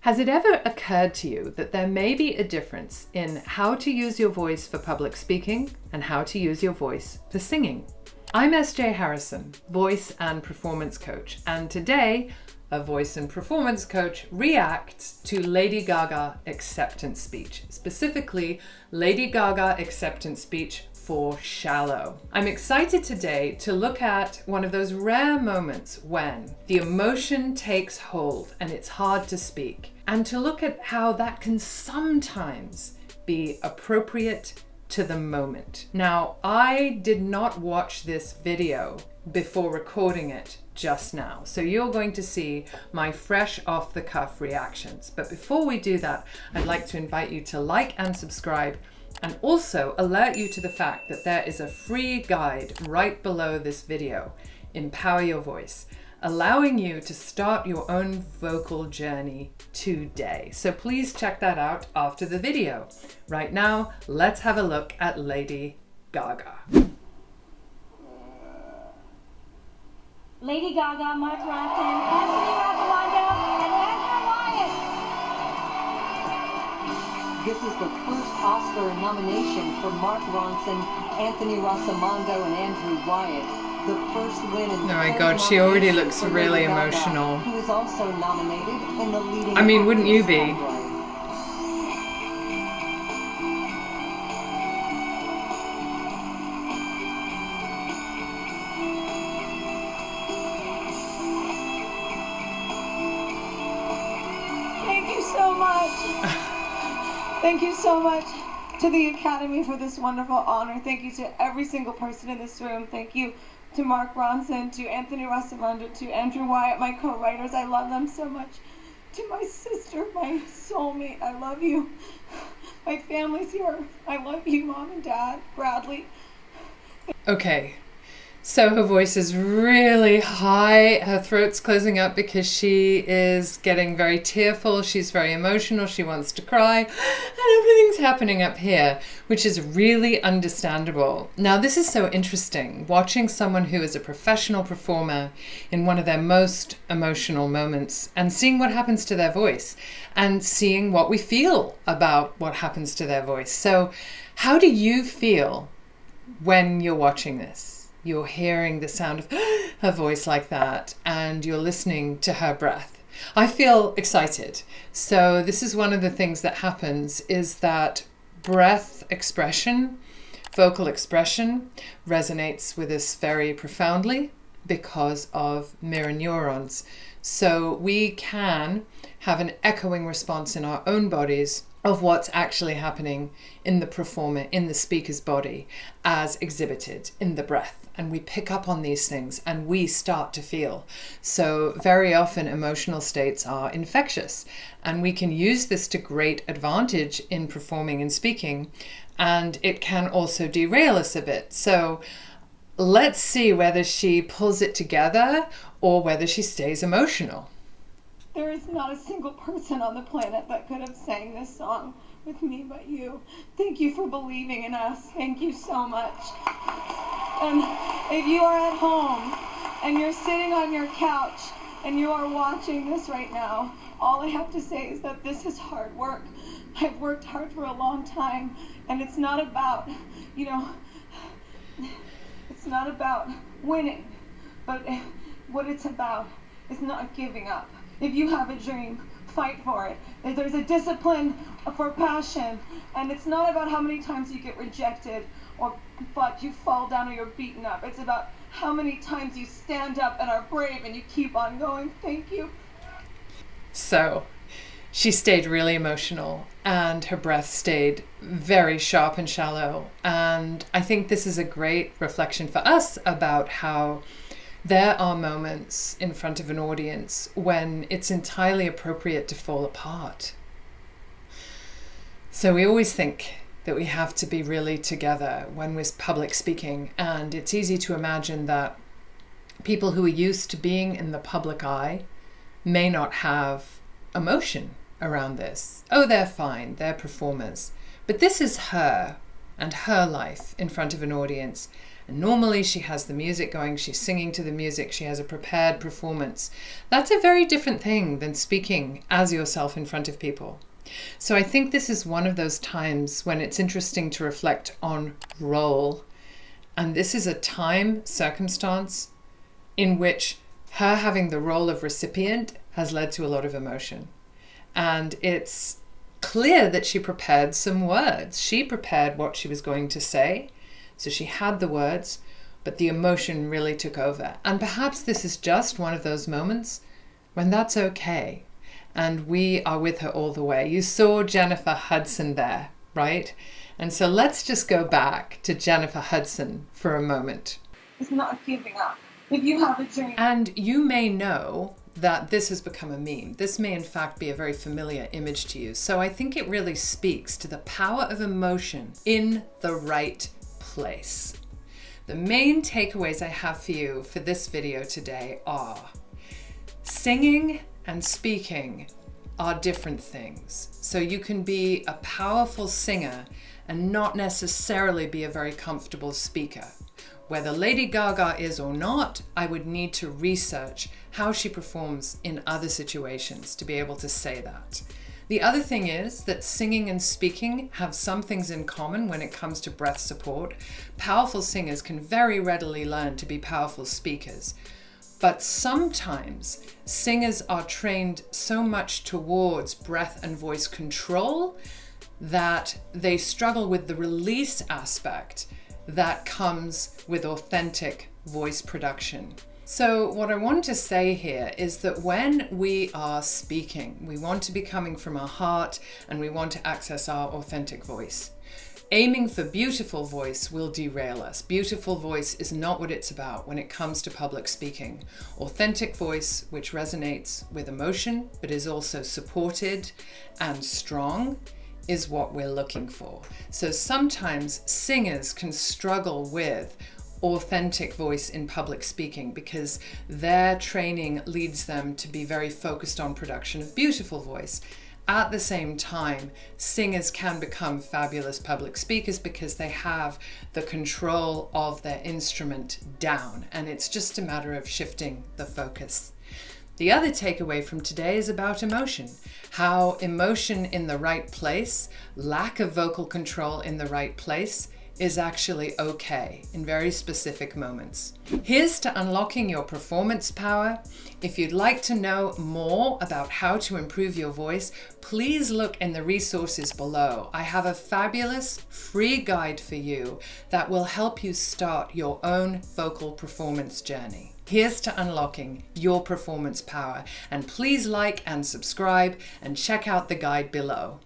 Has it ever occurred to you that there may be a difference in how to use your voice for public speaking and how to use your voice for singing? I'm S.J. Harrison, voice and performance coach, and today a voice and performance coach reacts to Lady Gaga Acceptance Speech, specifically Lady Gaga Acceptance Speech for Shallow. I'm excited today to look at one of those rare moments when the emotion takes hold and it's hard to speak, and to look at how that can sometimes be appropriate to the moment. Now, I did not watch this video before recording it just now, so you're going to see my fresh off the cuff reactions. But before we do that, I'd like to invite you to like and subscribe, and also alert you to the fact that there is a free guide right below this video, Empower Your Voice, allowing you to start your own vocal journey today. So please check that out after the video. Right now, let's have a look at Lady Gaga. Lady Gaga, Mark Ronson, Anthony Rossalando, and Andrew Wyatt. This is the first Oscar nomination for Mark Ronson, Anthony Rossalando, and Andrew Wyatt. The first win in Oh my God, she already looks really emotional. Who is also nominated in the leading. I mean, wouldn't you be? Thank you so much. Thank you so much to the Academy for this wonderful honor. Thank you to every single person in this room. Thank you to Mark Ronson, to Anthony Rossalando, to Andrew Wyatt, my co-writers. I love them so much. To my sister, my soulmate, I love you. My family's here. I love you, Mom and Dad, Bradley. Okay, so her voice is really high, her throat's closing up because she is getting very tearful, she's very emotional, she wants to cry, and everything's happening up here, which is really understandable. Now, this is so interesting, watching someone who is a professional performer in one of their most emotional moments and seeing what happens to their voice and seeing what we feel about what happens to their voice. So how do you feel when you're watching this? You're hearing the sound of her voice like that, and you're listening to her breath. I feel excited. So this is one of the things that happens, is that breath expression, vocal expression, resonates with us very profoundly because of mirror neurons. So we can have an echoing response in our own bodies of what's actually happening in the performer, in the speaker's body, as exhibited in the breath. And we pick up on these things and we start to feel. So very often emotional states are infectious, and we can use this to great advantage in performing and speaking, and it can also derail us a bit. So let's see whether she pulls it together or whether she stays emotional. There is not a single person on the planet that could have sang this song with me but you. Thank you for believing in us. Thank you so much. And if you are at home and you're sitting on your couch and you are watching this right now, all I have to say is that this is hard work. I've worked hard for a long time, and it's not about, it's not about winning, but what it's about is not giving up. If you have a dream, fight for it. If there's a discipline for passion, and it's not about how many times you get rejected but you fall down or you're beaten up. It's about how many times you stand up and are brave and you keep on going. Thank you. So she stayed really emotional, and her breath stayed very sharp and shallow. And I think this is a great reflection for us about how there are moments in front of an audience when it's entirely appropriate to fall apart. So we always think that we have to be really together when we're public speaking, and it's easy to imagine that people who are used to being in the public eye may not have emotion around this. Oh, they're fine, they're performers. But this is her and her life in front of an audience, And normally she has the music going, she's singing to the music, she has a prepared performance. That's a very different thing than speaking as yourself in front of people. So I think this is one of those times when it's interesting to reflect on role. And this is a time, circumstance in which her having the role of recipient has led to a lot of emotion. And it's clear that she prepared some words. She prepared what she was going to say. So she had the words, but the emotion really took over. And perhaps this is just one of those moments when that's okay. And we are with her all the way. You saw Jennifer Hudson there, right? And so let's just go back to Jennifer Hudson for a moment. It's not giving up. If you have a dream. And you may know that this has become a meme. This may in fact be a very familiar image to you. So I think it really speaks to the power of emotion in the right place. The main takeaways I have for you for this video today are: singing and speaking are different things. So you can be a powerful singer and not necessarily be a very comfortable speaker. Whether Lady Gaga is or not, I would need to research how she performs in other situations to be able to say that. The other thing is that singing and speaking have some things in common when it comes to breath support. Powerful singers can very readily learn to be powerful speakers. But sometimes singers are trained so much towards breath and voice control that they struggle with the release aspect that comes with authentic voice production. So what I want to say here is that when we are speaking, we want to be coming from our heart and we want to access our authentic voice. Aiming for beautiful voice will derail us. Beautiful voice is not what it's about when it comes to public speaking. Authentic voice, which resonates with emotion, but is also supported and strong, is what we're looking for. So sometimes singers can struggle with authentic voice in public speaking because their training leads them to be very focused on production of beautiful voice. At the same time, singers can become fabulous public speakers because they have the control of their instrument down, and it's just a matter of shifting the focus. The other takeaway from today is about emotion. How emotion in the right place, lack of vocal control in the right place, is actually okay in very specific moments. Here's to unlocking your performance power. If you'd like to know more about how to improve your voice, please look in the resources below. I have a fabulous free guide for you that will help you start your own vocal performance journey. Here's to unlocking your performance power, and please like and subscribe and check out the guide below.